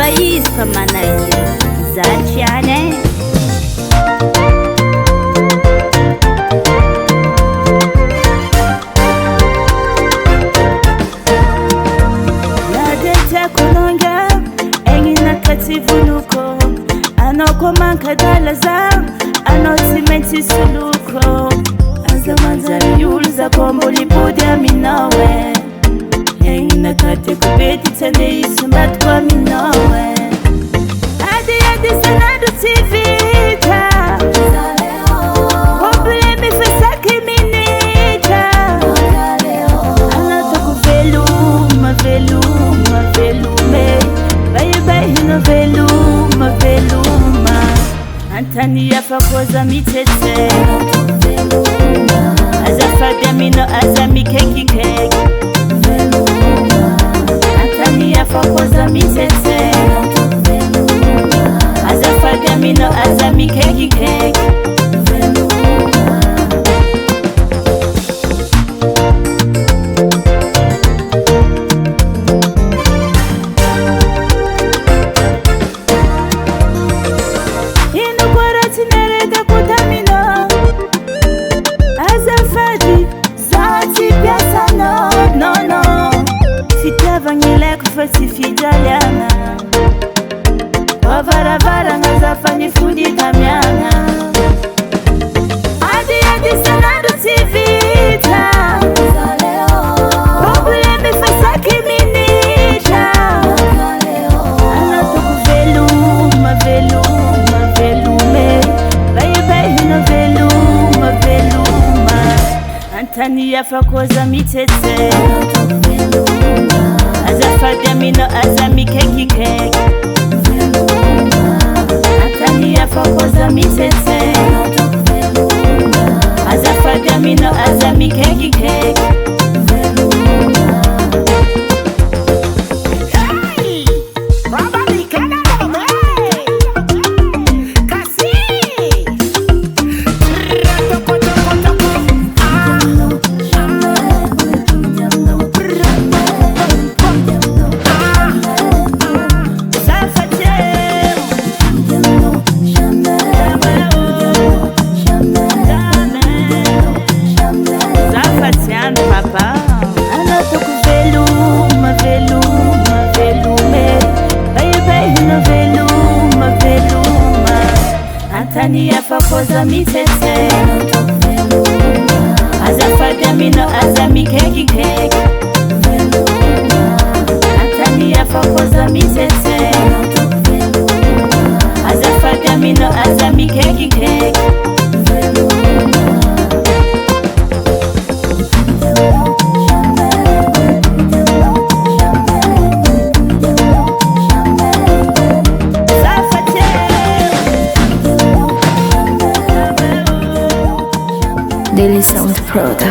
yiswe amanajya zacane. Nadete kulonga engina kativunuko anoko mankadalaza anotimenti suluko azamanzari yulza komboli budia minawe engina kate kubeti tane isumbatwa minawe adi sanadu tivita problemi fesaki minita anata kuveluma veluma velume bayibahino veluma veluma antani yafakoza mitete azafadamino azami keki keki antani yafakoza mitete azafadamino azami keki keki Sifijaliana wavaravara ngazafanye fundi kamyana adi sanadu tivita problemi fasaki minita anatuku veluma veluma velume bayibahino veluma veluma antani yafakoza mitete azafadamino azami keki keki antani yafakoza mitete azafadamino azami keki keki antani yafakoza mitete azafadamino azami keki keki antani yafakoza mitete azafadamino azami keki keki Daily Sound Proda.